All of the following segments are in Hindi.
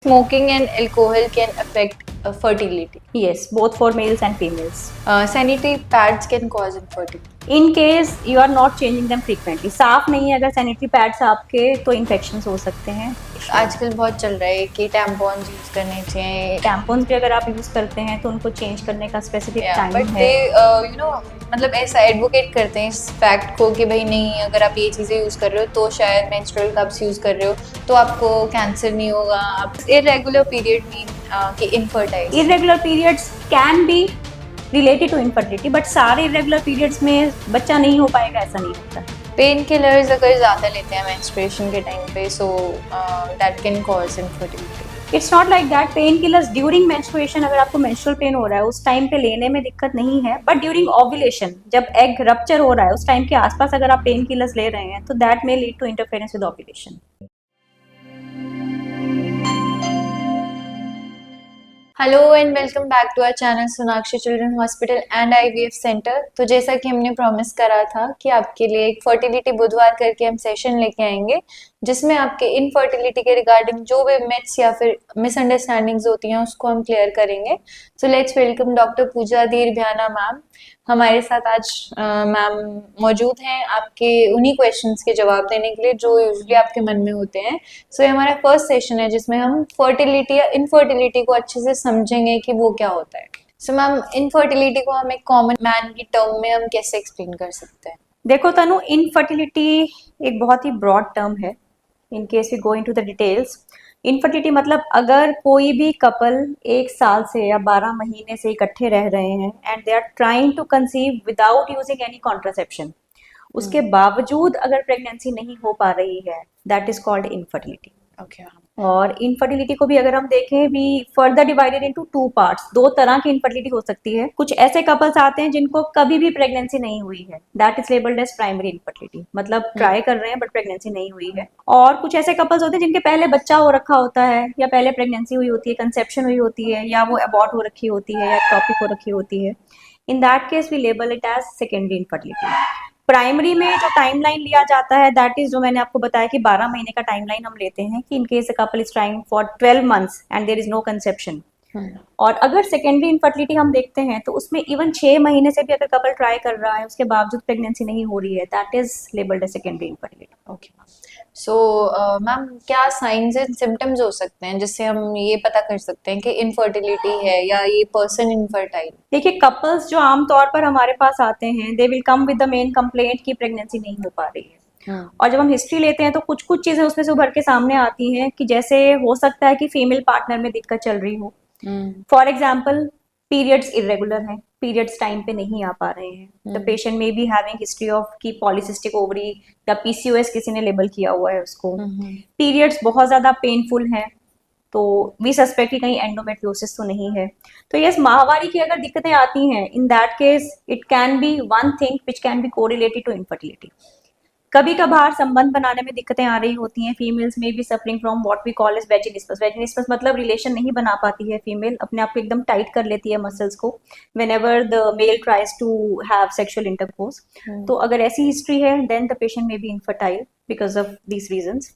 Smoking and alcohol can affect fertility. Yes, both for males and females. Sanitary pads can cause infertility. In case you are not changing them frequently. साफ नहीं है अगर सैनिटरी पैड्स आपके तो इन्फेक्शंस हो सकते हैं. आजकल बहुत चल रहा है कि टैम्पॉन्स यूज करने चाहिए. टैम्पॉन्स भी अगर आप यूज करते हैं तो उनको चेंज करने का स्पेसिफिक टाइम बट है. मतलब ऐसा एडवोकेट करते हैं इस फैक्ट को कि भाई नहीं, अगर आप ये चीज़ें यूज़ कर रहे हो तो शायद मेंस्ट्रुअल कप्स यूज़ कर रहे हो तो आपको कैंसर नहीं होगा. आप इरेगुलर पीरियड मीन कि infertile. Irregular periods can be related to infertility, but सारे इरेगुलर पीरियड्स में बच्चा नहीं हो पाएगा ऐसा नहीं होता. पेन किलर्स अगर ज़्यादा लेते हैं मेंस्ट्रुएशन के टाइम पे, so that can cause infertility. It's not like that. Pain killers during menstruation, अगर आपको मेंस्ट्रुअल पेन हो रहा है उस टाइम पे लेने में दिक्कत नहीं है, बट ड्यूरिंग ओव्यूलेशन जब एग रप्चर हो रहा है उस टाइम के आसपास अगर आप पेन किलर्स ले रहे हैं तो that may lead to interference with ovulation. Hello and welcome back to our channel Sonakshi children hospital and IVF centre. तो जैसा कि हमने प्रॉमिस करा था कि आपके लिए एक फर्टिलिटी बुधवार करके हम सेशन लेके आएंगे जिसमें आपके इनफर्टिलिटी के रिगार्डिंग जो भी मिथ्स या फिर मिसअंडरस्टैंडिंग्स होती हैं उसको हम क्लियर करेंगे. सो लेट्स वेलकम डॉक्टर पूजा धीर भ्याना मैम. हमारे साथ आज मैम मौजूद हैं आपके उन्हीं क्वेश्चंस के जवाब देने के लिए जो यूजुअली आपके मन में होते हैं. सो ये हमारा फर्स्ट सेशन है जिसमें हम फर्टिलिटी या इनफर्टिलिटी को अच्छे से समझेंगे कि वो क्या होता है. सो मैम, इनफर्टिलिटी को हम एक कॉमन मैन की टर्म में हम कैसे एक्सप्लेन कर सकते हैं? देखो तनु, इनफर्टिलिटी एक बहुत ही ब्रॉड टर्म है. In case we go into the details, infertility मतलब अगर कोई भी कपल 1 साल से या 12 महीने से इकट्ठे रह रहे हैं and they are trying to conceive without using any contraception, उसके बावजूद अगर प्रेगनेंसी नहीं हो पा रही है, that is called infertility. Okay. और इनफर्टिलिटी को भी अगर हम देखें, भी फर्दर डिवाइडेड इनटू 2 पार्ट्स. 2 तरह की इनफर्टिलिटी हो सकती है. कुछ ऐसे कपल्स आते हैं जिनको कभी भी प्रेगनेंसी नहीं हुई है, that is labelled as primary infertility, मतलब ट्राई कर रहे हैं बट प्रेगनेंसी नहीं हुई है. और कुछ ऐसे कपल्स होते हैं जिनके पहले बच्चा हो रखा होता है या पहले प्रेगनेंसी हुई होती है, कंसेप्शन हुई होती है, या वो अबॉर्ट हो रखी होती है या टॉपिक हो रखी होती है. In that case we label it as secondary infertility. Primary में जो टाइमलाइन लिया जाता है दैट इज जो मैंने आपको बताया कि 12 महीने का टाइमलाइन हम लेते हैं कि in case a couple is trying for 12 months and there is no conception. और अगर सेकेंडरी इनफर्टिलिटी हम देखते हैं तो उसमें इवन 6 महीने से भी अगर कपल ट्राई कर रहा है उसके बावजूद प्रेगनेंसी नहीं हो रही है, that is labelled as secondary infertility. Okay. So ma'am, क्या साइंस एंड सिम्टम्स हो सकते हैं जिससे हम ये पता कर सकते हैं कि इनफर्टिलिटी है या ये पर्सन इनफर्टाइल? देखिए, कपल्स जो आमतौर पर हमारे पास आते हैं they will come with the main complaint कि प्रेगनेंसी नहीं हो पा रही है. और जब हम हिस्ट्री लेते हैं तो कुछ कुछ चीजें उसमें से उभर के सामने आती हैं कि जैसे हो सकता है कि फीमेल पार्टनर में दिक्कत चल रही हो. फॉर एग्जाम्पल, पीरियड्स इरेगुलर हैं, पीरियड्स टाइम पे नहीं आ पा रहे हैं. The patient may be having history of की पॉलिसिस्टिक ओवरी या पीसीओएस किसी ने लेबल किया हुआ है उसको. पीरियड्स बहुत ज्यादा पेनफुल हैं तो वी सस्पेक्ट कि कहीं एंडोमेट्रियोसिस तो नहीं है. तो यस, माहवारी की अगर दिक्कतें आती हैं, in that case it can be one thing which can be correlated to infertility. कभी कभार संबंध बनाने में दिक्कतें आ रही होती हैं. फीमेल्स में भी suffering from what we call as vaginismus. Vaginismus मतलब रिलेशन नहीं बना पाती है फीमेल, अपने आप को एकदम टाइट कर लेती है मसल्स को whenever the male tries to have sexual intercourse. तो अगर ऐसी हिस्ट्री है then the patient may be infertile because of these reasons.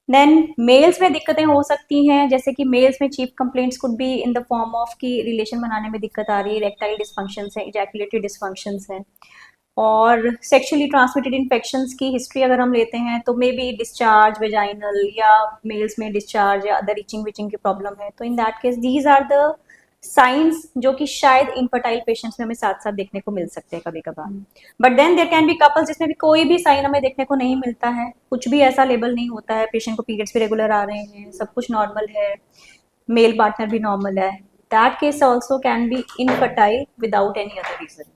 Then males में दिक्कतें हो सकती हैं, जैसे कि मेल्स में chief complaints could be in the form of कि रिलेशन बनाने में दिक्कत आ रही है, इरेक्टाइल डिस्फंक्शंस हैं, इजैकुलेटरी डिस्फंक्शंस हैं. और सेक्सुअली ट्रांसमिटेड इन्फेक्शंस की हिस्ट्री अगर हम लेते हैं तो मे बी डिस्चार्ज वेजाइनल या मेल्स में डिस्चार्ज या अदर इचिंग विचिंग की प्रॉब्लम है. तो in that case these are the signs जो कि शायद इनफर्टाइल पेशेंट्स में हमें साथ साथ देखने को मिल सकते हैं कभी कभार. But then there can be couples जिसमें भी कोई भी साइन हमें देखने को नहीं मिलता है, कुछ भी ऐसा लेबल नहीं होता है, पेशेंट को पीरियड्स भी रेगुलर आ रहे हैं, सब कुछ नॉर्मल है, मेल पार्टनर भी नॉर्मल है. That case also can be infertile without any other reason.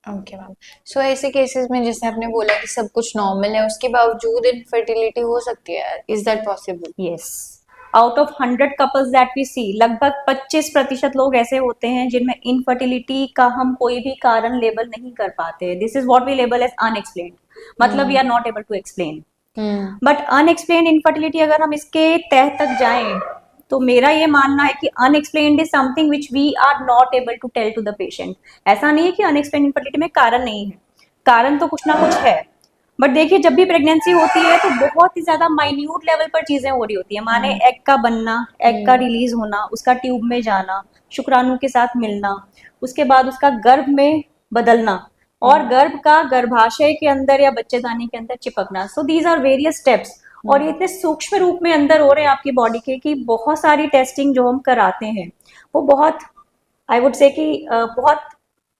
Okay ma'am. So ऐसे केसेस में जैसे आपने बोला कि सब कुछ नॉर्मल है उसके बावजूद इनफर्टिलिटी हो सकती है, is that possible? Yes. Out of 100 couples that we see, लगभग 25% लोग ऐसे होते हैं जिनमें इनफर्टिलिटी का हम कोई भी कारण लेबल नहीं कर पाते. This is what we label as unexplained, मतलब we are not able to explain. But unexplained infertility अगर हम इसके तह तक जाएं तो मेरा ये मानना है कि unexplained is something which we are not able to tell to the patient. ऐसा नहीं है कि अनएक्सप्लेन्ड इनफर्टिलिटी में कारण नहीं है, कारण तो कुछ ना कुछ है, बट देखिए जब भी प्रेगनेंसी होती है तो बहुत ही ज्यादा माइन्यूट लेवल पर चीजें हो रही होती है, माने एग का बनना, एग का रिलीज होना, उसका ट्यूब में जाना, शुक्राणु के साथ मिलना, उसके बाद उसका गर्भ में बदलना, और गर्भ का गर्भाशय के अंदर या बच्चेदानी के अंदर चिपकना। So these are various steps, और ये इतने सूक्ष्म रूप में अंदर हो रहे हैं आपकी बॉडी के कि बहुत सारी टेस्टिंग जो हम कराते हैं वो बहुत, आई वुड से कि बहुत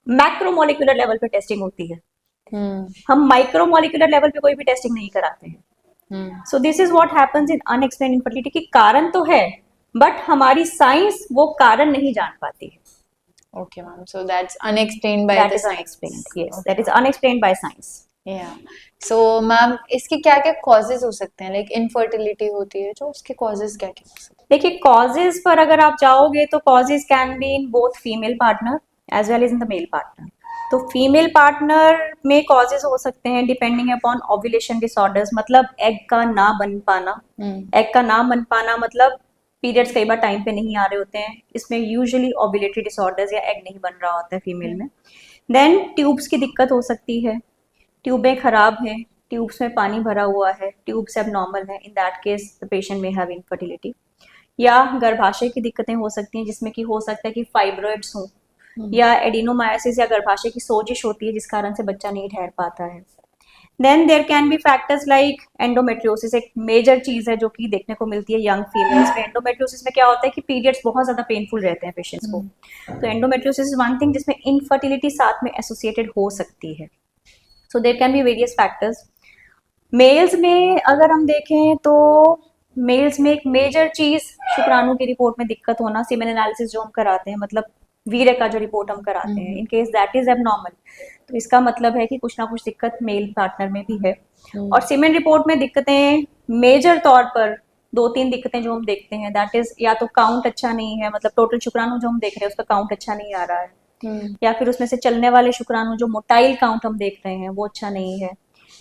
मैक्रोमोलिकुलर लेवल पे टेस्टिंग होती है। हम माइक्रोमोलिकुलर लेवल पे कोई भी टेस्टिंग नहीं कराते हैं। So this is what happens in unexplained infertility, कि कारण तो है बट हमारी साइंस वो कारण नहीं जान पाती है। Okay, ma'am. So that's unexplained by That the is science. unexplained. Yes, Okay, that is ma'am. unexplained by science. Yeah. So, ma'am इसके क्या क्या कॉजेज हो सकते हैं, लाइक इनफर्टिलिटी होती है जो, उसके कॉजेज क्या क्या हो सकते देखिए कॉजेज पर अगर आप जाओगे तो causes can be in both female partner as well as in the male partner. तो फीमेल पार्टनर में कॉजेज हो सकते हैं डिपेंडिंग अपॉन ओव्यूलेशन डिसऑर्डर्स, मतलब एग का ना बन पाना। एग का ना बन पाना मतलब पीरियड्स कई बार टाइम पे नहीं आ रहे होते हैं, इसमें यूजुअली ओव्यूलेटरी डिसऑर्डर्स या एग नहीं बन रहा होता है फीमेल में। देन ट्यूब्स की दिक्कत हो सकती है, ट्यूबें खराब हैं, ट्यूब्स में पानी भरा हुआ है, ट्यूब्स एबनॉर्मल है, in that case the patient में हैव इनफर्टिलिटी। या गर्भाशय की दिक्कतें हो सकती हैं जिसमें कि हो सकता है कि फाइब्रॉइड्स हों, या एडिनोमायोसिस या गर्भाशय की सोजिश होती है जिस कारण से बच्चा नहीं ठहर पाता है। Then there can be factors like endometriosis, एक मेजर चीज है जो कि देखने को मिलती है यंग फीमेल्स में। एंडोमेट्रियोसिस में क्या होता है कि पीरियड्स बहुत ज्यादा पेनफुल रहते हैं पेशेंट्स को। तो एंडोमेट्रियोसिस इज वन थिंग जिसमें इनफर्टिलिटी साथ में एसोसिएटेड हो सकती है। So there can be various factors. Males में अगर हम देखें तो मेल्स में एक मेजर चीज शुक्राणु की रिपोर्ट में दिक्कत होना, सीमेन एनालिसिस जो हम कराते हैं, मतलब वीर्य का जो रिपोर्ट हम कराते हैं, in case that is abnormal, तो इसका मतलब है कि कुछ ना कुछ दिक्कत मेल पार्टनर में भी है। और सीमेन रिपोर्ट में दिक्कतें मेजर तौर पर दो तीन दिक्कतें जो हम देखते हैं, दैट इज या तो काउंट अच्छा नहीं है, मतलब टोटल शुक्राणु जो हम देख रहे हैं उसका काउंट अच्छा नहीं आ रहा है, या फिर उसमें से चलने वाले शुक्राणु जो मोटाइल काउंट हम देख रहे हैं वो अच्छा नहीं है,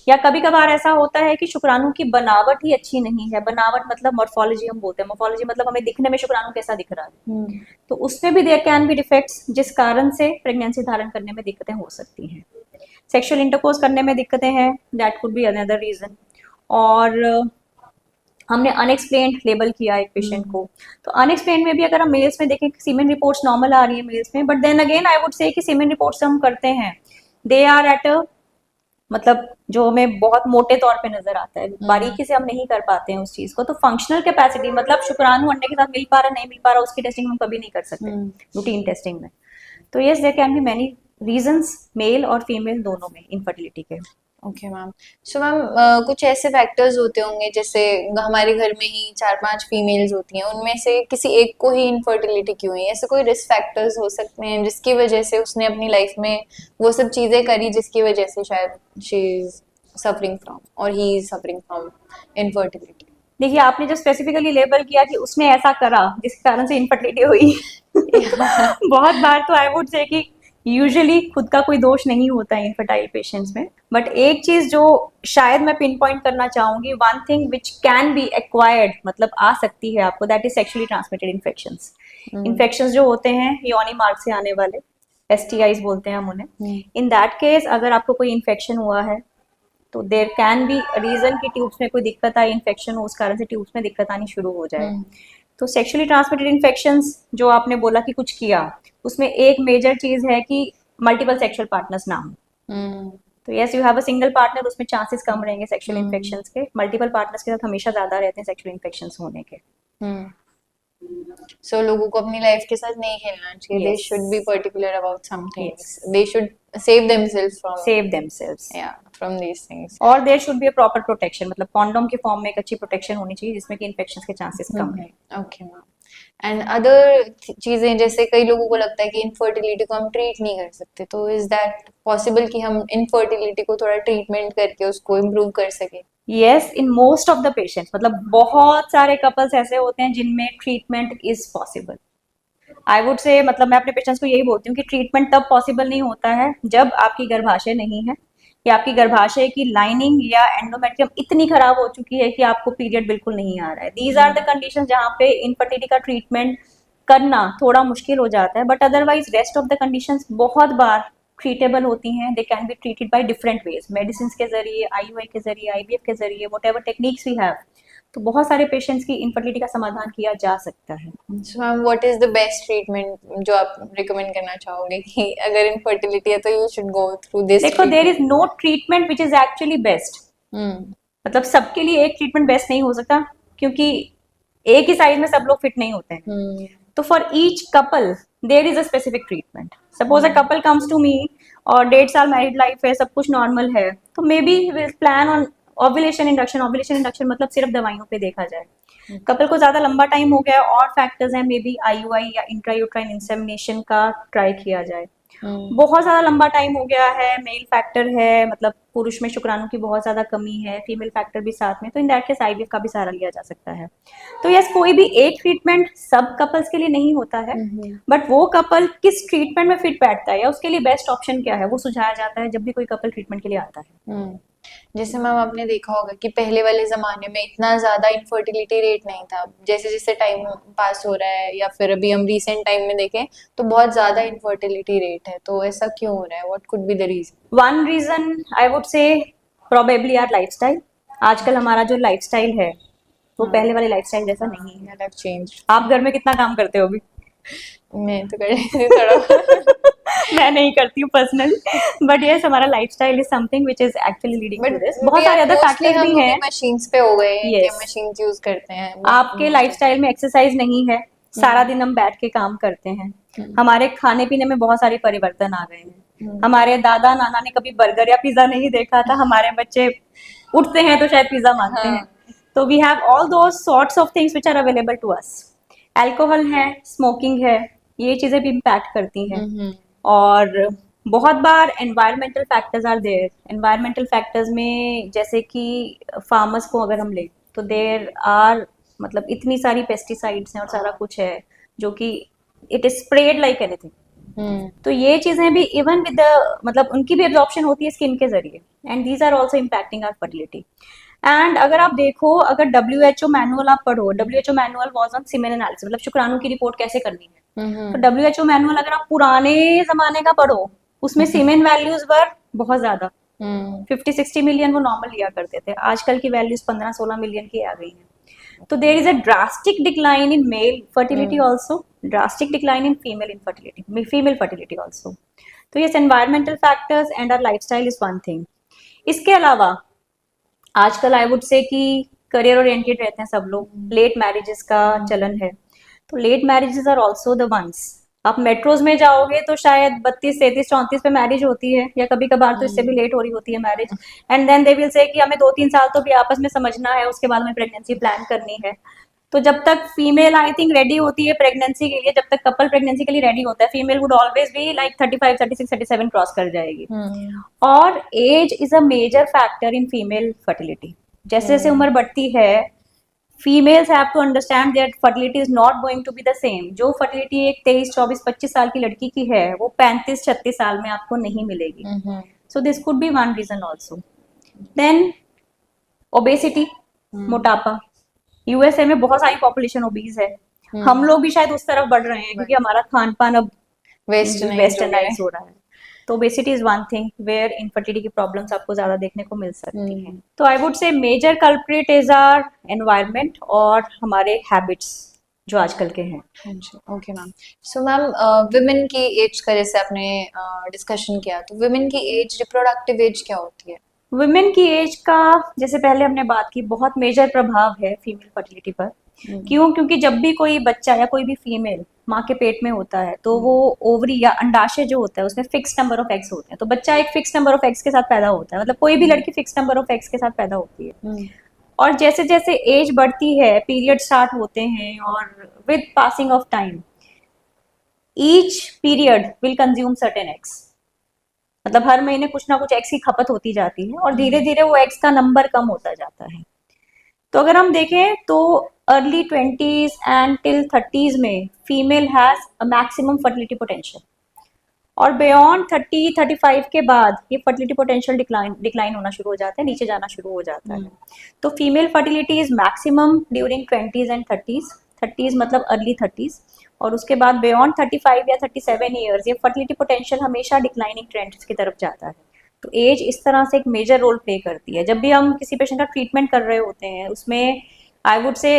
या कभी कभार ऐसा होता है कि शुक्राणु की बनावट ही अच्छी नहीं है। बनावट मतलब मॉर्फोलॉजी हम बोलते हैं, मॉर्फोलॉजी मतलब हमें दिखने में शुक्राणु कैसा दिख रहा है, तो उसमें भी देयर कैन बी डिफेक्ट्स जिस कारण से प्रेगनेंसी धारण करने में दिक्कतें हो सकती हैं। सेक्सुअल इंटरकोर्स करने में दिक्कतें हैं, that could be another reason. और हमने अनएक्सप्लेन्ड लेबल किया एक पेशेंट को, तो अनएक्सप्लेन्ड में भी अगर हम मेल्स में देखें सीमेन रिपोर्ट्स नॉर्मल आ रही है मेल्स में, but then again I would say कि सीमेन रिपोर्ट्स हम करते हैं दे आर एट अ, मतलब जो हमें बहुत मोटे तौर पे नजर आता है, बारीकी से हम नहीं कर पाते हैं उस चीज को। तो फंक्शनल कैपेसिटी मतलब शुक्राणु अंडे के साथ मिल पा रहा नहीं मिल पा रहा, उसकी टेस्टिंग हम कभी नहीं कर सकते रूटीन टेस्टिंग में। तो yes there can be many reasons male और फीमेल दोनों में इनफर्टिलिटी के। Okay ma'am. सो मैम कुछ ऐसे फैक्टर्स होते होंगे, जैसे हमारे घर में ही 4-5 फीमेल्स होती हैं, उनमें से किसी एक को ही इनफर्टिलिटी क्यों हुई, ऐसे कोई रिस्क फैक्टर्स हो सकते हैं जिसकी वजह से उसने अपनी लाइफ में वो सब चीजें करी जिसकी वजह से शायद शी इज सफरिंग फ्रॉम और he is suffering from infertility. देखिए आपने जो स्पेसिफिकली लेबल किया कि उसने ऐसा करा जिसके कारण से इनफर्टिलिटी हुई बहुत बार तो आई वुड से कि यूजुअली खुद का कोई दोष नहीं होता है इनफर्टाइल पेशेंट्स में, बट एक चीज जो शायद मैं पिन पॉइंट करना चाहूंगी, one thing which can B acquired, मतलब आ सकती है आपको, that is sexually transmitted infections. Infections जो होते हैं योनि मार्ग से आने वाले, एसटीआईज बोलते हैं हम उन्हें। इन दैट केस अगर आपको कोई इन्फेक्शन हुआ है तो देर कैन बी रीजन कि ट्यूब्स में कोई दिक्कत आई, इन्फेक्शन हो, उस कारण से ट्यूब्स में दिक्कत आनी शुरू हो जाए। तो सेक्सुअली ट्रांसमिटेड इन्फेक्शंस जो आपने बोला कि कुछ किया, उसमें एक मेजर चीज है कि मल्टीपल सेक्सुअल पार्टनर्स ना हो। तो yes you have a single partner, उसमें चांसेस कम रहेंगे सेक्सुअल इन्फेक्शंस के। मल्टीपल पार्टनर्स के साथ हमेशा ज्यादा रहते हैं सेक्सुअल इन्फेक्शंस होने के। सो लोगों को अपनी लाइफ के साथ नहीं खेलना चाहिए, they should be particular about some things, they should save themselves from these things, और there should be a proper protection, मतलब कॉन्डोम के फॉर्म में एक अच्छी प्रोटेक्शन होनी चाहिए जिसमें कि इन्फेक्शंस के चांसेस कम है। Okay ma'am. एंड अदर चीजें, जैसे कई लोगों को लगता है कि इनफर्टिलिटी को हम ट्रीट नहीं कर सकते, तो इज दैट पॉसिबल कि हम इनफर्टिलिटी को थोड़ा ट्रीटमेंट करके उसको इम्प्रूव कर सके? Yes, in most of the patients, मतलब बहुत सारे कपल्स ऐसे होते हैं जिनमें treatment is possible. I would से, मतलब मैं अपने पेशेंट्स को यही बोलती हूँ कि ट्रीटमेंट तब पॉसिबल नहीं होता है जब आपकी गर्भाशय नहीं है, या आपकी गर्भाशय की लाइनिंग या एंडोमेट्रियम इतनी खराब हो चुकी है कि आपको पीरियड बिल्कुल नहीं आ रहा है। दीज आर द कंडीशन जहाँ पे इनफर्टिलिटी का ट्रीटमेंट करना थोड़ा मुश्किल हो जाता है, but otherwise rest of the conditions बहुत बार ट्रीटेबल होती हैं, they can be treated by different ways, medicine के जरिए, आईयूआई के जरिए, आईवीएफ के जरिए, whatever techniques we have. तो बहुत सारे पेशेंट्स की इनफर्टिलिटी का समाधान किया जा सकता है। So ma'am what is the best treatment जो आप रिकमेंड करना चाहोगे कि अगर इनफर्टिलिटी है तो you should go through this देखो, there is treatment? No treatment which is actually best. Hmm मतलब सबके लिए एक ट्रीटमेंट बेस्ट नहीं हो सकता, क्योंकि एक ही साइज में सब लोग फिट नहीं होते हैं। हम्म तो for each couple there is a specific treatment. Suppose a couple comes to me और 1.5 साल मैरिड लाइफ है, सब कुछ नॉर्मल है, तो may B will plan on ovulation induction. Ovulation induction मतलब सिर्फ दवाइयों पे देखा जाए। कपल को ज्यादा लंबा टाइम हो गया है, और फैक्टर्स हैं, मे बी आईयूआई या इंट्रायूट्राइन इंसेमिनेशन का ट्राई किया जाए। बहुत ज्यादा लंबा टाइम हो गया है, मेल फैक्टर है, मतलब पुरुष में शुक्राणु की बहुत ज्यादा कमी है, फीमेल फैक्टर भी साथ में, तो इन दैट केस आईवीएफ का भी सहारा लिया जा सकता है। तो यस, कोई भी एक ट्रीटमेंट सब कपल्स के लिए नहीं होता है, बट वो कपल किस ट्रीटमेंट में फिट बैठता है या उसके लिए बेस्ट ऑप्शन क्या है, वो सुझाया जाता है जब भी कोई कपल ट्रीटमेंट के लिए आता है। जैसे मैम आपने देखा होगा कि पहले वाले जमाने में इतना ज्यादा इनफर्टिलिटी रेट नहीं था। जैसे जैसे टाइम पास हो रहा है या फिर अभी हम रीसेंट टाइम में देखें तो बहुत ज्यादा इनफर्टिलिटी रेट है, तो ऐसा क्यों हो रहा है? What could be the reason? One reason I would say probably our lifestyle. आजकल हमारा जो लाइफस्टाइल है वो पहले वाले लाइफस्टाइल जैसा नहीं है। That have changed. आप घर में कितना काम करते हो अभी? मैं तो कर रही थी थोड़ा। मैं नहीं करती हूँ पर्सनली, बट यस, हमारा lifestyle is something which is actually leading but to this. बहुत सारे अदर मोस्टली फैक्टर्स हम भी हैं। मशीन्स पे हो गए हैं कि हम यस, मशीन्स यूज करते हैं। आपके लाइफस्टाइल में एक्सरसाइज नहीं है, सारा दिन हम बैठ के काम करते हैं। हमारे खाने पीने में बहुत सारे परिवर्तन आ गए हैं। हमारे दादा नाना ने कभी बर्गर या पिज्जा नहीं देखा था, हमारे बच्चे उठते हैं तो शायद पिज्जा मांगते हैं। तो we have all those sorts of things which are available to us. Alcohol है, स्मोकिंग है, ये चीजें भी इम्पैक्ट करती हैं। और बहुत बार environmental factors are there. Environmental factors में जैसे कि फार्मर्स को अगर हम ले तो देयर आर, मतलब इतनी सारी पेस्टिसाइड्स हैं और सारा कुछ है जो कि it is spread like anything. तो ये चीजें भी इवन विद द, मतलब उनकी भी एब्जॉर्प्शन होती है स्किन के जरिए, and these are also impacting our fertility. And अगर आप देखो, अगर WHO मैनुअल आप पढ़ो, WHO manual was on semen analysis, मतलब शुक्राणु की रिपोर्ट कैसे करनी है। तो WHO मैनुअल अगर आप पुराने जमाने का पढ़ो, उसमें सीमेन वैल्यूज वर बहुत ज्यादा, 50-60 मिलियन वो नॉर्मल लिया करते थे। आजकल की वैल्यूज 15-16 मिलियन की आ गई हैं। तो there is a drastic decline in male fertility also, drastic decline in female infertility, female fertility also. तो ये environmental factors and our lifestyle is one thing. इसके अलावा आजकल आई वुड से कि करियर ओरिएंटेड रहते हैं सब लोग, लेट मैरिजेस का चलन है। तो late marriages are also the ones. आप मेट्रोज में जाओगे तो शायद 32, 33, 34 पे मैरिज होती है, या कभी कभार तो इससे भी लेट हो रही होती है marriage. And then they will say कि हमें 2-3 साल तो भी आपस में समझना है, उसके बाद हमें प्रेगनेंसी प्लान करनी है। तो जब तक फीमेल आई थिंक रेडी होती है प्रेगनेंसी के लिए, जब तक कपल प्रेगनेंसी के लिए रेडी होता है, female would always be like 35, 36, 37 cross कर जाएगी। और age is a major factor in female fertility. जैसे जैसे उम्र बढ़ती है, females have to understand that fertility is not going to be the same. जो फर्टिलिटी एक 23, 24, 25 साल की लड़की की है, वो 35, 36 साल में आपको नहीं मिलेगी। So this could be one reason also. Then obesity, मोटापा। यूएसए में बहुत सारी पॉपुलेशन ओबीज है। हम लोग भी शायद उस तरफ बढ़ रहे हैं क्योंकि हमारा खान पान अब वेस्टर्नाइज हो रहा है। तो obesity is one thing where infertility की प्रॉब्लम्स आपको ज्यादा देखने को मिल सकती हैं। तो I would say major culprit is our environment और हमारे हैबिट्स जो आजकल के हैं। Okay ma'am. So ma'am, women की एज का जैसे आपने डिस्कशन किया, तो विमेन की एज, रिप्रोडक्टिव एज क्या होती है? वुमेन की एज का जैसे पहले हमने बात की, बहुत मेजर प्रभाव है फीमेल फर्टिलिटी पर। क्यों? क्योंकि जब भी कोई बच्चा या कोई भी फीमेल माँ के पेट में होता है तो वो ओवरी या अंडाशय जो होता है उसमें फिक्स नंबर ऑफ एग्स होते हैं। तो बच्चा एक फिक्स नंबर ऑफ एग्स के साथ पैदा होता है, मतलब कोई भी लड़की फिक्स नंबर ऑफ एग्स के साथ पैदा होती है। और जैसे जैसे एज बढ़ती है, पीरियड स्टार्ट होते हैं, और with passing of time each period will consume certain eggs. मतलब हर महीने कुछ ना कुछ एग्स की खपत होती जाती है और धीरे धीरे वो एग्स का नंबर कम होता जाता है। तो अगर हम देखें तो early 20s and till 30s में female has a maximum fertility potential, और बियॉन्ड 30-35 के बाद ये फर्टिलिटी पोटेंशियल डिक्लाइन होना शुरू हो जाता है, नीचे जाना शुरू हो जाता है। तो female fertility is maximum during 20s and 30s, 30s मतलब अर्ली 30s, और उसके बाद बियॉन्ड 35 या 37 ईयर्स ये फर्टिलिटी पोटेंशियल हमेशा डिक्लाइनिंग ट्रेंड्स की तरफ जाता है। तो एज इस तरह से एक मेजर रोल प्ले करती है। जब भी हम किसी पेशेंट का ट्रीटमेंट कर रहे होते हैं उसमें आई वुड से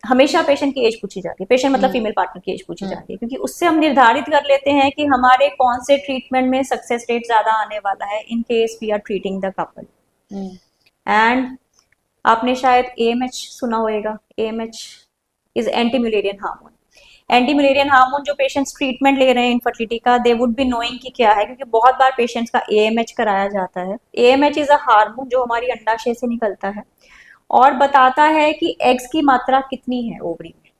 हमेशा पेशेंट की एज पूछी जाती है, पेशेंट मतलब फीमेल पार्टनर की एज पूछी जाती है, क्योंकि उससे हम निर्धारित कर लेते हैं कि हमारे कौन से ट्रीटमेंट में सक्सेस रेट ज्यादा आने वाला है in case we are treating the couple. And आपने शायद AMH सुना होगा। AMH is anti Mullerian hormone. Anti Mullerian hormone जो पेशेंट्स ट्रीटमेंट ले रहे हैं इनफर्टिलिटी का, दे वुड बी नोइंग कि क्या है, क्योंकि बहुत बार पेशेंट्स का AMH कराया जाता है। AMH इज अ हार्मोन जो हमारी अंडाशय से निकलता है और बताता है कि एग्स की मात्रा कितनी है ओवरी में,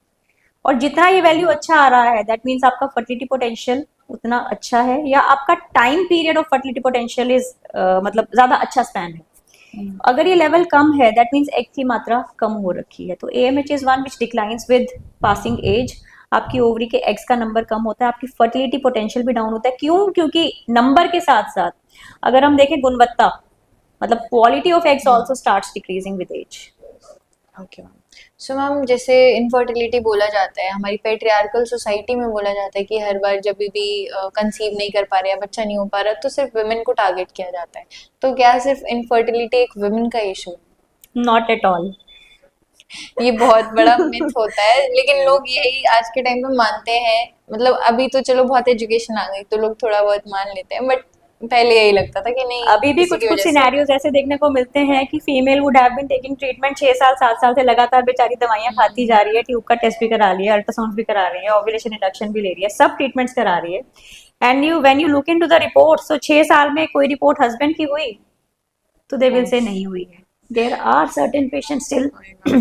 और जितना ये वैल्यू अच्छा आ रहा है दैट मीन्स आपका फर्टिलिटी पोटेंशियल उतना अच्छा है, या आपका time period of fertility potential is मतलब ज्यादा अच्छा स्पैन है। अगर ये लेवल कम है दैट मीन्स एग की मात्रा कम हो रखी है। तो AMH is one which declines with passing age. आपकी ओवरी के एग्स का नंबर कम होता है, आपकी फर्टिलिटी पोटेंशियल भी डाउन होता है। क्यों? क्योंकि नंबर के साथ साथ अगर हम देखें गुणवत्ता, मतलब quality of eggs also starts decreasing with age. Okay ma'am. So ma'am, जैसे इनफर्टिलिटी बोला जाता है, हमारी पेट्रियार्कल सोसाइटी में बोला जाता है कि हर बार जब भी कंसीव नहीं कर पा रहे या बच्चा नहीं हो पा रहा तो सिर्फ वुमेन को टारगेट किया जाता है। तो क्या सिर्फ इनफर्टिलिटी एक वुमेन का इशू है? Not at all. ये बहुत बड़ा मिथ होता है, लेकिन लोग यही आज के टाइम पे मानते हैं। मतलब अभी तो चलो बहुत एजुकेशन आ गई तो लोग थोड़ा बहुत मान लेते हैं, बट पहले यही लगता था कि नहीं, अभी भी इसी कुछ की कुछ वजह से होता सिनेरियोज ऐसे देखने को मिलते हैं कि female would have been taking treatment 6 साल 7 साल से लगातार, बेचारी दवाइयां खाती जा रही है, ट्यूब का टेस्ट भी करा रही है, अल्ट्रासाउंड भी करा रही है, ओव्यूलेशन इंडक्शन भी ले रही है, सब ट्रीटमेंट्स करा रही है। And you when you look into the report, so 6 साल में कोई रिपोर्ट हस्बैंड की हुई तो दे विल से नहीं हुई है। There are certain patients still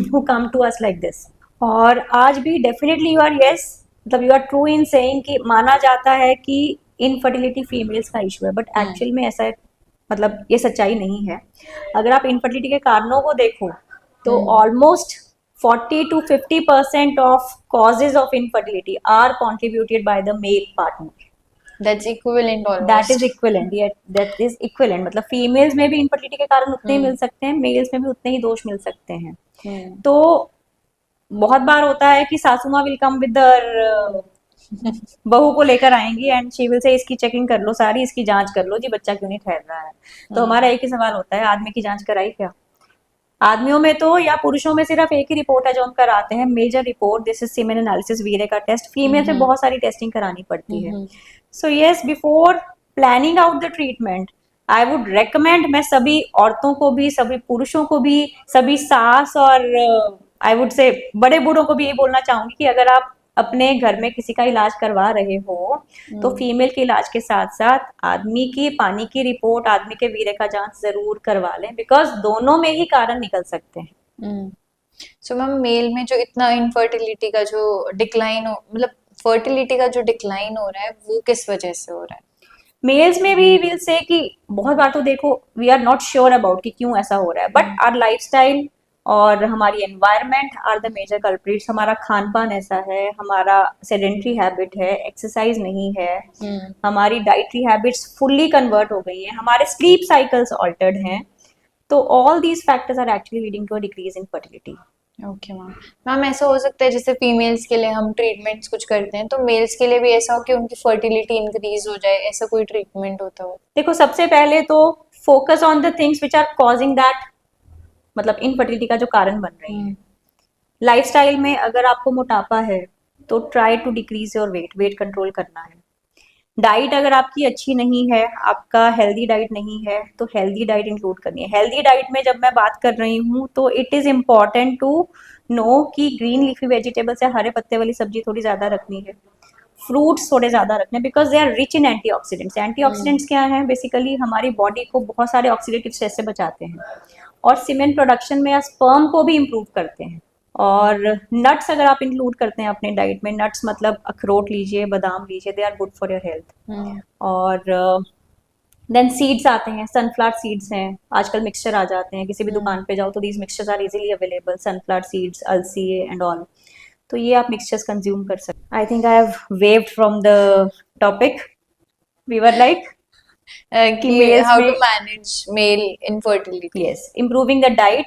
who come to us like this. और आज भी डेफिनेटली यू आर यस, मतलब you are true in saying कि माना जाता है कि इनफर्टिलिटी फीमेल्स का इशू है, बट एक्चुअल में ऐसा मतलब ये सच्चाई नहीं है। अगर आप इनफर्टिलिटी के कारणों को देखो तो almost 40 to 50% of causes of infertility are contributed by the male partner. That's equivalent that is almost. Equivalent, that is equivalent, मतलब फीमेल्स में भी इनफर्टिलिटी के कारण उतने ही मिल सकते हैं, मेल्स में भी उतने ही दोष मिल सकते हैं। तो बहुत बार होता है कि सासू माँ विल कम विद बहू को लेकर आएंगी एंड शी विल से इसकी चेकिंग कर लो सारी, इसकी जांच कर लो जी, बच्चा क्यों नहीं ठहर रहा है। तो हमारा एक ही सवाल होता है, आदमी की जांच कराई क्या? आदमियों में तो या पुरुषों में सिर्फ एक ही रिपोर्ट है जो हम कराते हैं, major report, this is semen analysis, वीरे का टेस्ट। फीमेल से बहुत सारी टेस्टिंग करानी पड़ती है। So yes, before planning out the treatment I would recommend, मैं सभी औरतों को भी, सभी पुरुषों को भी, सभी सास और आई वुड से बड़े बूढ़ों को भी यही बोलना चाहूंगी कि अगर आप अपने घर में किसी का इलाज करवा रहे हो तो फीमेल के इलाज के साथ साथ आदमी की पानी की रिपोर्ट, आदमी के वीरे का जांच जरूर करवा लें, बिकॉज दोनों में ही कारण निकल सकते हैं। सो मैम, मेल में जो इतना इनफर्टिलिटी का जो डिक्लाइन हो, मतलब फर्टिलिटी का जो डिक्लाइन हो रहा है, वो किस वजह से हो रहा है? मेल्स में भी विल से कि बहुत बार तो देखो we are not sure about कि क्यों ऐसा हो रहा है, बट आवर लाइफस्टाइल और हमारी environment are the major culprits. हमारा खान पान ऐसा है, हमारा सेडेंट्री हैबिट है, एक्सरसाइज नहीं है, हमारी डाइटरी हैबिट्स फुल्ली कन्वर्ट हो गई हैं, हमारे स्लीप साइकिल्स ऑल्टर्ड हैं। तो all these factors are actually leading to a decrease in fertility. Okay ma'am. Ma'am, ऐसा हो सकता है जैसे फीमेल्स के लिए हम ट्रीटमेंट्स कुछ करते हैं तो मेल्स के लिए भी ऐसा हो कि उनकी फर्टिलिटी इंक्रीज हो जाए, ऐसा कोई ट्रीटमेंट होता हो? देखो, सबसे पहले तो focus on the things which are causing that, मतलब इनफर्टिलिटी का जो कारण बन रही है। लाइफस्टाइल में अगर आपको मोटापा है तो try to decrease your weight, weight control करना है। डाइट अगर आपकी अच्छी नहीं है, आपका हेल्दी डाइट नहीं है, तो हेल्दी डाइट इंक्लूड करनी है। हेल्दी डाइट में जब मैं बात कर रही हूँ तो it is important to know कि ग्रीन लीफी वेजिटेबल्स या हरे पत्ते वाली सब्जी थोड़ी ज्यादा रखनी है, फ्रूट्स थोड़े ज्यादा रखने, because they are rich in antioxidants. Antioxidants क्या है? बेसिकली हमारी बॉडी को बहुत सारे ऑक्सीडेटिव स्ट्रेस से बचाते हैं और सीमेंट प्रोडक्शन में या स्पर्म को भी इम्प्रूव करते हैं। और नट्स अगर आप इंक्लूड करते हैं अपने डाइट में, नट्स मतलब अखरोट लीजिए, बादाम लीजिए, they are good for your health. और देन सीड्स आते हैं, सनफ्लावर सीड्स हैं, आजकल मिक्सचर आ जाते हैं, किसी भी दुकान पे जाओ तो these mixtures are easily available, sunflower seeds, अलसी एंड ऑल। तो ये आप मिक्सचर्स कंज्यूम कर सकते। I think I have waved from the topic. We were like कि मेल्स हाउ में, to manage male infertility. Yes, improving the diet,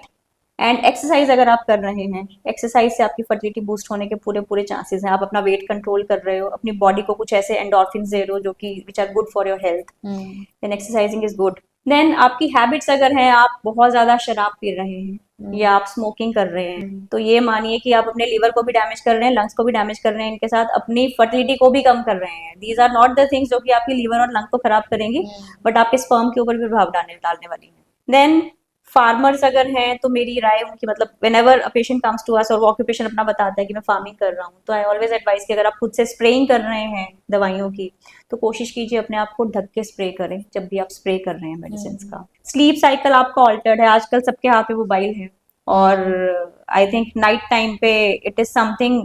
and exercise अगर आप कर रहे हैं, एक्सरसाइज से आपकी फर्टिलिटी बूस्ट होने के पूरे पूरे चांसेस हैं। आप अपना वेट कंट्रोल कर रहे हो, अपनी बॉडी को कुछ ऐसे एंडोर्फिन दे रहे हो जो कि which are good for your health, then exercising is good. Then आपकी हैबिट्स अगर हैं, आप बहुत ज्यादा शराब पी रहे हैं या आप स्मोकिंग कर रहे हैं, तो ये मानिए कि आप अपने लीवर को भी डैमेज कर रहे हैं, लंग्स को भी डैमेज कर रहे हैं, इनके साथ अपनी फर्टिलिटी को भी कम कर रहे हैं। These are not the things जो कि आपकी लीवर और लंग को खराब करेंगी, बट आपके स्पर्म के ऊपर भी प्रभाव डालने डालने वाली है। देन फार्मर्स अगर हैं, तो मेरी राय उनकी, मतलब whenever a patient comes to us और वो ऑक्यूपेशन अपना बताता है कि मैं फार्मिंग कर रहा हूँ, तो आई ऑलवेज एडवाइस कि अगर आप खुद से स्प्रेइंग कर रहे हैं दवाइयों की, तो कोशिश कीजिए अपने आप को ढक के स्प्रे करें जब भी आप स्प्रे कर रहे हैं मेडिसिन का। स्लीप साइकिल आपका ऑल्टर्ड है, आजकल सबके हाथ में मोबाइल है, और आई थिंक नाइट टाइम पे इट इज समथिंग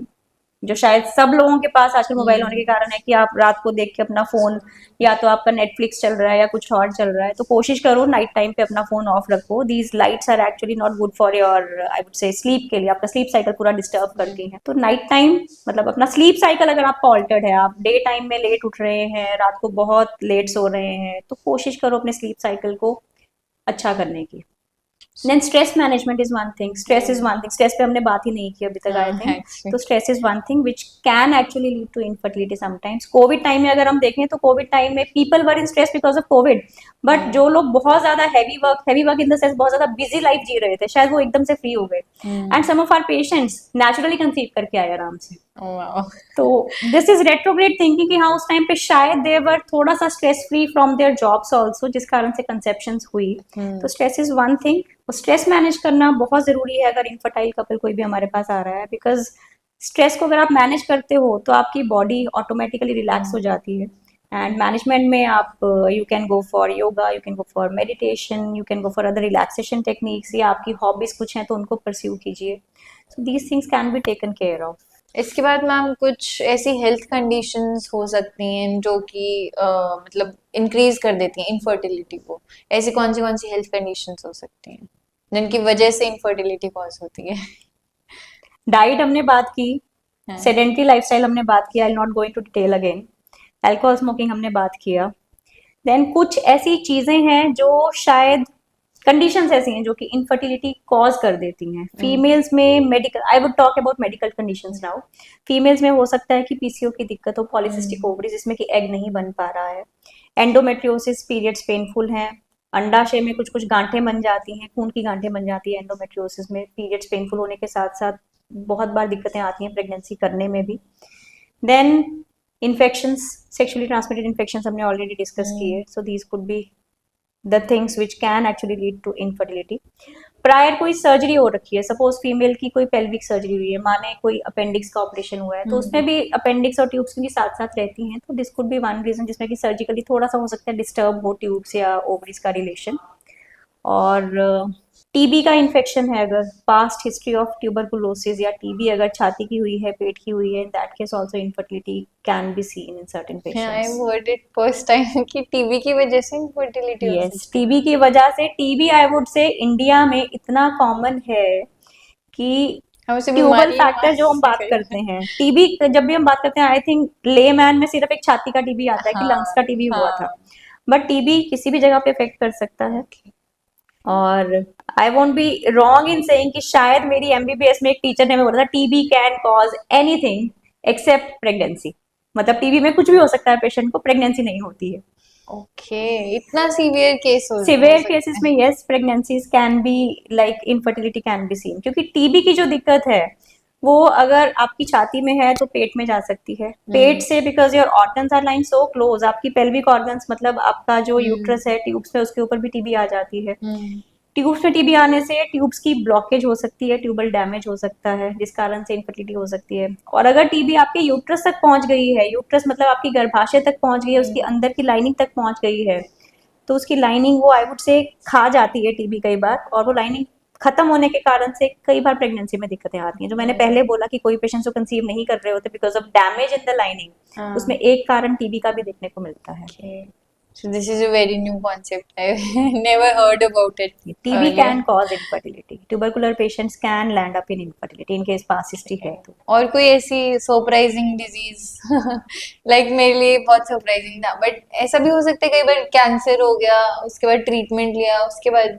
जो शायद सब लोगों के पास आजकल मोबाइल होने के कारण है कि आप रात को देख के अपना फोन, या तो आपका नेटफ्लिक्स चल रहा है या कुछ और चल रहा है, तो कोशिश करो नाइट टाइम पे अपना फोन ऑफ रखो। These lights are actually not good for your, I would say, sleep के लिए। आपका स्लीप साइकिल पूरा डिस्टर्ब करती है। तो नाइट टाइम मतलब अपना स्लीप साइकिल अगर आपका ऑल्टर्ड है, आप डे टाइम में लेट उठ रहे हैं, रात को बहुत लेट सो रहे हैं, तो कोशिश करो अपने स्लीप साइकिल को अच्छा करने की। Then stress management is one thing, stress is one thing, stress पे हमने बात ही नहीं की अभी तक आई थिंक। तो stress is one thing which can actually lead to infertility sometimes. Covid time में अगर हम देखें, तो कोविड टाइम में people were in stress because of Covid, but जो लोग बहुत ज्यादा heavy work in the sense बहुत ज्यादा बिजी लाइफ जी रहे थे, शायद वो एकदम से फ्री हो गए, and some of our patients naturally conceive करके आए आराम से। तो दिस इज रेट्रोग्रेड थिंकिंग कि हाँ उस टाइम पे शायद दे वर थोड़ा सा stress free from their jobs also, जिस कारण से कंसेप्शंस हुई। तो stress is one thing, stress manage करना बहुत जरूरी है अगर इनफर्टाइल कपल कोई भी हमारे पास आ रहा है, बिकॉज स्ट्रेस को अगर आप मैनेज करते हो तो आपकी बॉडी ऑटोमेटिकली रिलैक्स हो जाती है। एंड मैनेजमेंट में आप you can go for yoga, you can go for meditation, you can go for other relaxation techniques, या आपकी हॉबीज कुछ हैं तो उनको परस्यू कीजिए। So these things can be taken care of. इसके बाद मैम कुछ ऐसी हेल्थ कंडीशंस हो सकती हैं जो कि मतलब इंक्रीज कर देती हैं इनफर्टिलिटी को। ऐसी कौन सी हेल्थ कंडीशंस हो सकती हैं जिनकी वजह से इनफर्टिलिटी कॉज होती है? डाइट हमने बात की, हाँ। सेडेंटरी लाइफस्टाइल हमने बात किया, I not going to detail again. Alcohol smoking हमने बात किया। देन कुछ ऐसी चीजें हैं जो शायद कंडीशंस ऐसी हैं जो कि इनफर्टिलिटी कॉज कर देती हैं फीमेल्स में। Medical, I would talk about medical conditions now. Females में हो सकता है कि पीसीओ की दिक्कत हो, पॉलिसिस्टिक ओवरी, जिसमें कि एग नहीं बन पा रहा है। एंडोमेट्रियोसिस, पीरियड्स पेनफुल हैं। अंडाशय में कुछ कुछ गांठें बन जाती हैं, खून की गांठें बन जाती है एंडोमेट्रियोसिस में। पीरियड्स पेनफुल होने के साथ साथ बहुत बार दिक्कतें आती हैं प्रेगनेंसी करने में भी। Then infections, sexually transmitted infections हमने ऑलरेडी डिस्कस किए। So these could be the things which can actually lead to infertility. Prior कोई सर्जरी हो रखी है, सपोज फीमेल की कोई पेल्विक सर्जरी हुई है, माने कोई अपेंडिक्स का ऑपरेशन हुआ है, तो उसमें भी अपेंडिक्स और ट्यूब्स भी साथ साथ रहती हैं, तो this could be one reason जिसमें कि सर्जिकली थोड़ा सा हो सकता है डिस्टर्ब हो ट्यूब्स या ओवरीज का रिलेशन। और टीबी का इन्फेक्शन है, अगर पास्ट हिस्ट्री ऑफ ट्यूबरकुलोसिस या टीबी अगर छाती की हुई है, पेट की हुई है, in that case also infertility can be seen in certain I patients. Heard it first time कि टीबी की वजह से इनफर्टिलिटी हो यस, सकती टीबी की वजह से। टीबी आई वुड से इंडिया में इतना कॉमन है कि है। हम उसे ट्यूबल बीमारी फैक्टर जो हम बात करते हैं, टीबी जब भी हम बात करते हैं, आई थिंक ले मैन में सिर्फ एक छाती का टीबी आता है कि लंग्स हाँ का टीबी हुआ था, हाँ। बट टीबी किसी भी जगह पे इफेक्ट कर सकता है। Okay. और I won't be wrong in saying कि शायद मेरी एमबीबीएस में एक टीचर ने हमें बोला था TB can cause anything accept pregnancy. मतलब टीबी में कुछ भी हो सकता है पेशेंट को, प्रेगनेंसी नहीं होती है। ओके, इतना सीवियर केस हो सिवियर सकता केसेस है। में yes, pregnancies can be like infertility can be seen, क्योंकि टीबी की जो दिक्कत है वो अगर आपकी छाती में है तो पेट में जा सकती है। पेट से because your organs are lying so close, आपकी पेल्विक ऑर्गन्स मतलब आपका जो यूट्रस है ट्यूब्स में, उसके ऊपर भी टीबी आ जाती है। ट्यूब्स में टीबी आने से ट्यूब्स की ब्लॉकेज हो सकती है, ट्यूबल डैमेज हो सकता है, जिस कारण से इनफर्टिलिटी हो सकती है। और अगर टीबी आपके यूट्रस तक पहुंच गई है, यूट्रस मतलब आपकी गर्भाशय तक पहुंच गई है, उसकी अंदर की लाइनिंग तक पहुंच गई है, तो उसकी लाइनिंग वो आई वुड से खा जाती है टीबी कई बार, और वो लाइनिंग खत्म होने के कारण से कई बार प्रेगनेंसी में दिक्कतें आती हैं। जो मैंने पहले बोला कि कोई पेशेंट्स जो कंसीव नहीं कर रहे होते because of damage in the lining, उसमें एक कारण टीबी का भी देखने को मिलता है। Okay. So this is a very new concept. I never heard about it TB earlier. Can cause infertility, tubercular patients can land up in infertility in case past history है तो। और कोई ऐसी सरप्राइजिंग डिजीज लाइक मेरे लिए बहुत सरप्राइजिंग था, बट ऐसा भी हो सकता है कई बार कैंसर हो गया, उसके बाद ट्रीटमेंट लिया, उसके बाद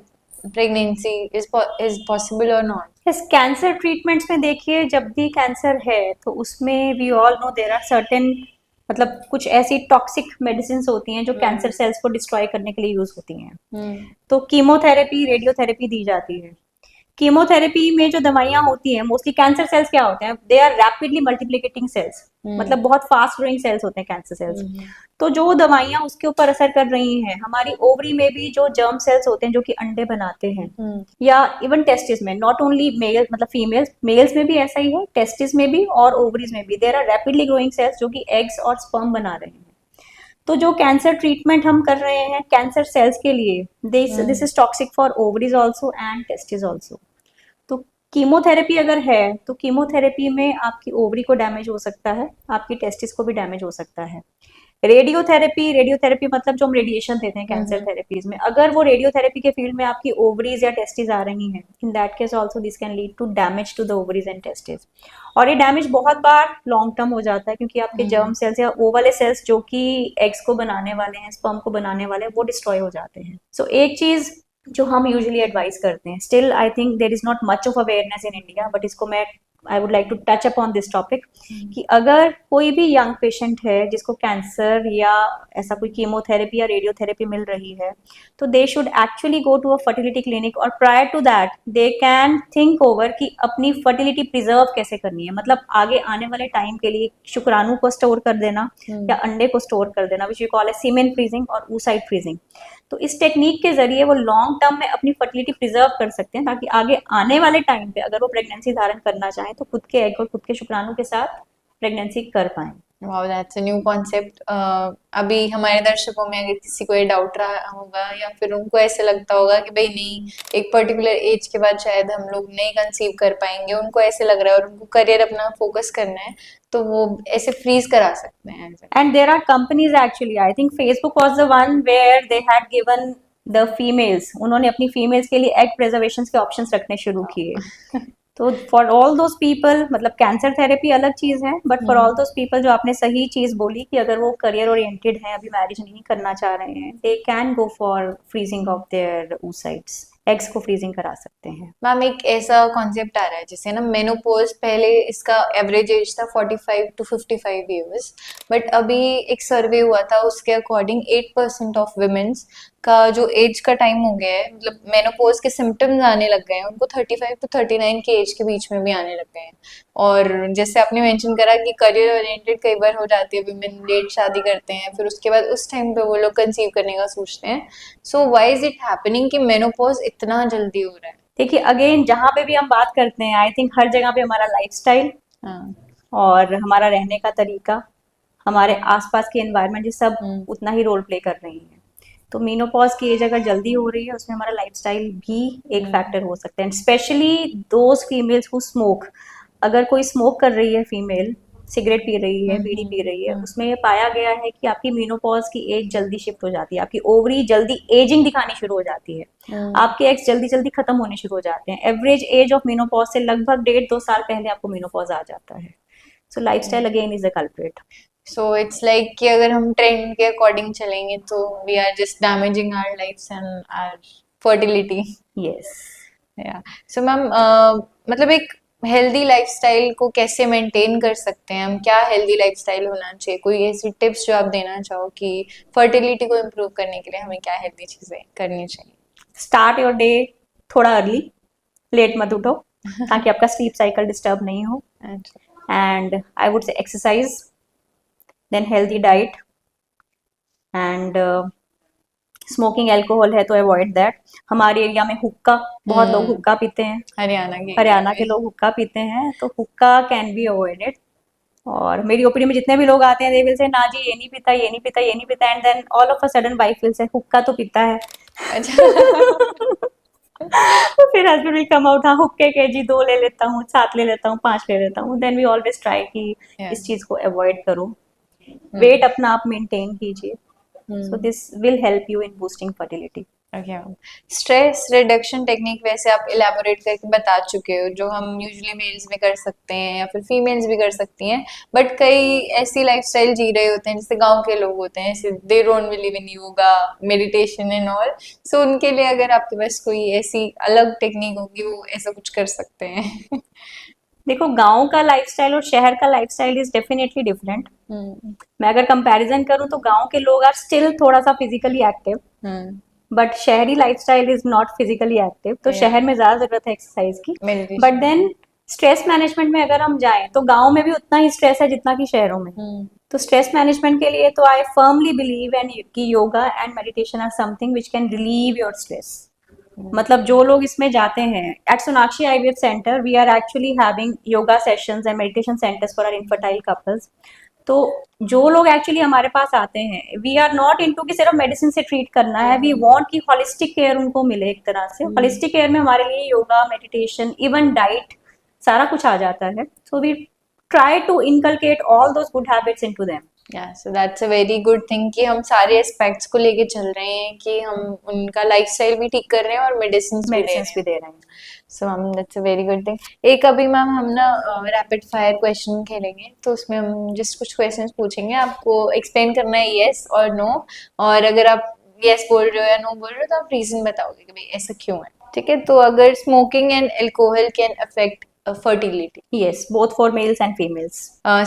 pregnancy is possible or not? Yes, cancer treatments में देखिए, जब भी कैंसर है तो उसमें we all know there are certain, मतलब कुछ ऐसी टॉक्सिक मेडिसिन होती हैं जो कैंसर सेल्स को डिस्ट्रॉय करने के लिए यूज होती हैं। तो कीमोथेरेपी, रेडियोथेरेपी दी जाती है। कीमोथेरेपी में जो दवाइयाँ होती हैं, मोस्टली कैंसर सेल्स क्या होते हैं, दे आर रैपिडली मल्टीप्लिकेटिंग सेल्स, मतलब बहुत फास्ट ग्रोइंग सेल्स होते हैं कैंसर सेल्स। तो जो दवाइयाँ उसके ऊपर असर कर रही हैं, हमारी ओवरी में भी जो जर्म सेल्स होते हैं जो कि अंडे बनाते हैं, या इवन टेस्टिस में, नॉट ओनली मेल मतलब फीमेल्स, मेल्स में भी ऐसा ही है, टेस्टिस में भी और ओवरीज में भी there are rapidly growing cells जो कि एग्स और स्पर्म बना रहे हैं। तो जो कैंसर ट्रीटमेंट हम कर रहे हैं कैंसर सेल्स के लिए, this is toxic for ovaries also and testis also. तो कीमोथेरेपी अगर है तो कीमोथेरेपी में आपकी ओवरी को डैमेज हो सकता है, आपकी टेस्टिस को भी डैमेज हो सकता है। रेडियोथेरेपी मतलब जो हम रेडिएशन देते हैं कैंसर थेरेपीज में, अगर वो रेडियोथेरेपी के फील्ड में आपकी ओवरीज या टेस्टिस आ रही हैं, in that case also this can lead to damage to the ovaries and testis. और ये डैमेज बहुत बार लॉन्ग टर्म हो जाता है क्योंकि आपके जर्म सेल्स या वो वाले सेल्स जो कि एग्स को बनाने वाले हैं, स्पर्म को बनाने वाले हैं, वो डिस्ट्रॉय हो जाते हैं। सो एक चीज जो हम यूजुअली एडवाइस करते हैं, still I think there is not much of awareness in India, but इसको मैं I would like to touch upon this topic, कि अगर कोई भी यंग पेशेंट है जिसको कैंसर या ऐसा कोई कीमोथेरेपी या रेडियोथेरेपी मिल रही है, तो they should actually go to a fertility clinic, और prior to that they can think over कि अपनी फर्टिलिटी प्रिजर्व कैसे करनी है, मतलब आगे आने वाले टाइम के लिए शुक्राणु को स्टोर कर देना या अंडे को स्टोर कर देना, which we call a semen freezing और oocyte फ्रीजिंग। तो इस टेक्निक के जरिए वो लॉन्ग टर्म में अपनी फर्टिलिटी प्रिजर्व कर सकते हैं, ताकि आगे आने वाले टाइम पे अगर वो प्रेगनेंसी धारण करना चाहें तो खुद के एग और खुद के शुक्राणु के साथ प्रेगनेंसी कर पाएं। Wow, that's a new concept. अभी हमारे दर्शकों में अगर किसी को ये डाउट रहा होगा या फिर उनको ऐसे लगता होगा कि भाई नहीं, एक पर्टिकुलर एज के बाद शायद हम लोग नहीं कंसीव कर पाएंगे, उनको ऐसे लग रहा है और उनको करियर अपना फोकस करना है, तो वो ऐसे फ्रीज करा सकते हैं। And there are companies actually, I think Facebook was the one where they had given the females, उन्होंने अपनी फीमेल्स के लिए एग प्रिजर्वेशन के ऑप्शंस रखने शुरू किए। तो फॉर ऑल दोज पीपल, मतलब कैंसर थेरेपी अलग चीज है, but for all those people जो आपने सही चीज बोली कि अगर वो करियर ओरिएंटेड हैं, अभी मैरिज नहीं करना चाह रहे हैं, they can go for freezing of their oocytes, eggs को फ्रीजिंग करा सकते हैं। मैम, एक ऐसा कॉन्सेप्ट आ रहा है जैसे ना मेनोपॉज, पहले इसका एवरेज एज था 45 to 55 ईयर्स, बट अभी एक सर्वे हुआ था उसके अकॉर्डिंग 8% ऑफ विमेन्स का जो एज का टाइम हो गया है, मतलब मेनोपॉज के सिम्टम्स आने लग गए हैं उनको 35 to 39 के एज के बीच में भी आने लग गए हैं। और जैसे आपने मेंशन करा कि करियर ओरिएंटेड कई बार हो जाती है, विमेन लेट शादी करते हैं, फिर उसके बाद उस टाइम पे वो लोग कंसीव करने का सोचते हैं। So why is it happening कि मेनोपॉज इतना जल्दी हो रहा है? देखिए, अगेन जहाँ पे भी हम बात करते हैं, आई थिंक हर जगह पे हमारा लाइफस्टाइल और हमारा रहने का तरीका, हमारे आसपास के एनवायरनमेंट, ये सब उतना ही रोल प्ले कर रही है। तो मीनोपॉज की एज अगर जल्दी हो रही है, उसमें हमारा लाइफस्टाइल भी एक फैक्टर हो सकता है, specially those females who smoke. अगर कोई स्मोक कर रही है फीमेल, सिगरेट पी रही है, बीड़ी पी रही है, उसमें ये पाया गया है कि आपकी मीनोपॉज की एज जल्दी शिफ्ट हो जाती है, आपकी ओवरी जल्दी एजिंग दिखानी शुरू हो जाती है, आपके एग्स जल्दी जल्दी खत्म होने शुरू हो जाते हैं। एवरेज एज ऑफ मीनोपॉज से लगभग 1.5-2 साल पहले आपको मीनोपॉज आ जाता है। So lifestyle again is a culprit. So it's like कि अगर हम ट्रेंड के अकॉर्डिंग चलेंगे तो we are just damaging our lifes and our fertility. Yes. Yeah so ma'am, मतलब एक हेल्दी लाइफस्टाइल को कैसे मेंटेन कर सकते हैं हम? क्या हेल्दी लाइफस्टाइल होना चाहिए? कोई ऐसी टिप्स जो आप देना चाहो कि फर्टिलिटी को इम्प्रूव करने के लिए हमें क्या हेल्दी चीजें करनी चाहिए? स्टार्ट योर डे थोड़ा अर्ली, लेट मत उठो ताकि आपका स्लीप साइकिल डिस्टर्ब नहीं हो। And I would say exercise, then healthy diet, and smoking alcohol है तो अवॉइड दैट। हमारे एरिया में हुक्का, बहुत लोग हुक्का पीते हैं, हरियाणा के लोग हुक्का पीते हैं, तो हुक्का कैन बी अवॉइडेड। और मेरी ओपीडी में जितने भी लोग आते हैं, दे विल से ना जी ये नहीं पीता, ये नहीं पीता, ये नहीं पीता, and then all of a sudden wife will say हुक्का तो पीता है। तो फिर हस्बैंड विल कम आउट, हाँ हुक्के के जी 2 ले लेता हूँ, 7 ले लेता हूँ, 5 ले लेता हूँ। देन वी ऑलवेज ट्राई कि इस चीज को अवॉइड करो, वेट अपना आप मेंटेन कीजिए, so this will help you in boosting fertility. Okay ma'am, stress reduction technique वैसे आप इलेबोरेट करके बता चुके हो, जो हम यूजुअली मेल्स में कर सकते हैं या फिर फीमेल्स भी कर सकती हैं, बट कई ऐसी लाइफस्टाइल जी रहे होते हैं जैसे गांव के लोग होते हैं, जैसे they don't believe in yoga, meditation and all, so उनके लिए अगर आपके पास कोई ऐसी अलग टेक्निक होगी, वो ऐसा कुछ कर सकते हैं। देखो, गांव का लाइफस्टाइल और शहर का लाइफस्टाइल इज डेफिनेटली डिफरेंट। हम्म। मैं अगर कंपैरिजन करूं तो गांव के लोग आर स्टिल थोड़ा सा फिजिकली एक्टिव, हम्म। बट शहरी lifestyle is not physically active, तो या शहर में ज्यादा जरूरत है एक्सरसाइज की। But meditation. Then stress management में अगर हम जाएं तो गांव में भी उतना ही स्ट्रेस है जितना कि शहरों में। हम्म। तो स्ट्रेस मैनेजमेंट के लिए तो आई फर्मली बिलीव एंड कि yoga and meditation are something which can relieve your stress. मतलब जो लोग इसमें जाते हैं, at Sonakshi IVF centre we are actually having yoga sessions and meditation centres for our infertile couples. तो जो लोग एक्चुअली हमारे पास आते हैं, वी आर नॉट इनटू कि सिर्फ मेडिसिन से ट्रीट करना है, वी वांट कि होलिस्टिक केयर उनको मिले। एक तरह से होलिस्टिक केयर में हमारे लिए योगा, मेडिटेशन, इवन डाइट, सारा कुछ आ जाता है। So we try to inculcate all those good habits into them. Yeah so that's a very good thing कि हम सारे एस्पेक्ट्स को लेके चल रहे हैं, कि हम उनका लाइफस्टाइल भी ठीक कर रहे हैं और मेडिसिन भी दे मेडिसिन रहे भी हैं। दे रहे हैं। So ma'am that's a very good thing. एक अभी मैम हम ना रैपिड फायर क्वेश्चन खेलेंगे, तो उसमें हम जस्ट कुछ क्वेश्चंस पूछेंगे, आपको एक्सप्लेन करना है यस और नो, और अगर आप यस बोल रहे हो या नो बोल रहे हो तो आप रीजन बताओगे कि भाई ऐसा क्यों है, ठीक है? तो अगर smoking and alcohol can affect fertility, Yes, both for males and females.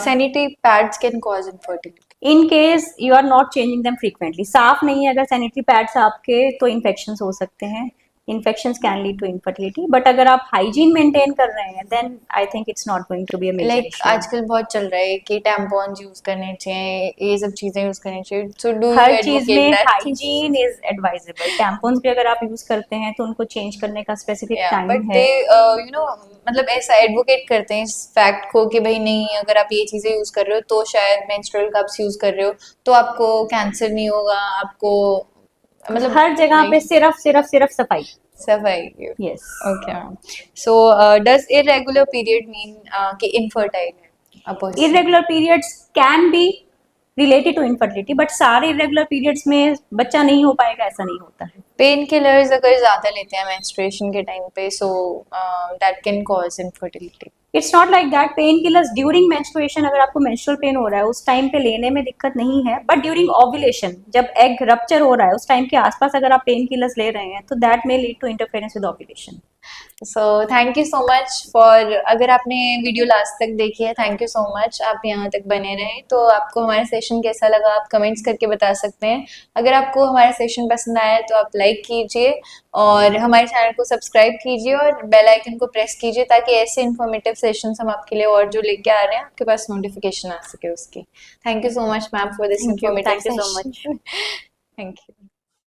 sanitary pads can cause infertility. In case you are not changing them frequently, साफ नहीं है अगर सैनिटरी पैड्स आपके, तो इन्फेक्शन हो सकते हैं। Infection can lead to infertility, but अगर आप हाइजीन मेंटेन कर रहे हैं then I think it's not going to be a major like issue. आजकल बहुत चल रहा है कि टैम्पॉन्स यूज करने चाहिए, ये सब चीजें यूज करनी चाहिए, सो डू यू हर चीज एडवोकेट में that thing? Hygiene is advisable. Tampons भी अगर आप यूज करते हैं तो उनको चेंज करने का स्पेसिफिक या बट टाइम दे है। यू नो, मतलब ऐसा एडवोकेट करते हैं इस फैक्ट को कि भाई नहीं, अगर आप ये चीजें यूज कर रहे हो तो शायद मेंस्ट्रुअल कप्स यूज कर रहे हो तो आपको कैंसर नहीं होगा, आपको मतलब हर जगह पे लाइक सिर्फ सिर्फ सिर्फ सफाई। सफाई। Yes. Okay ma'am, so does irregular period mean कि इनफर्टाइल है a person? Irregular periods can be related to infertility, but सारे इरेगुलर पीरियड्स में बच्चा नहीं हो पाएगा ऐसा नहीं होता है। पेन किलर्स अगर ज्यादा लेते हैं मेंस्ट्रुएशन के टाइम पे, so that can cause infertility? It's not like that. Pain killers during menstruation, अगर आपको मेंस्ट्रुअल पेन हो रहा है उस टाइम पे लेने में दिक्कत नहीं है, बट ड्यूरिंग ओव्यूलेशन जब एग रप्चर हो रहा है उस टाइम के आसपास अगर आप पेन किलर्स ले रहे हैं तो that may lead to interference with ovulation. So thank you so much for, अगर आपने वीडियो लास्ट तक देखी है, थैंक यू सो मच, आप यहाँ तक बने रहे। तो आपको हमारा सेशन कैसा लगा आप कमेंट्स करके बता सकते हैं। अगर आपको हमारा सेशन पसंद आया तो आप लाइक कीजिए और हमारे चैनल को सब्सक्राइब कीजिए और बेल आइकन को प्रेस कीजिए, ताकि ऐसे इन्फॉर्मेटिव सेशंस हम आपके लिए और जो लेके आ रहे हैं आपके पास नोटिफिकेशन आ सके उसकी। Thank you so much ma'am for this thank you informative so session. Much. Thank you.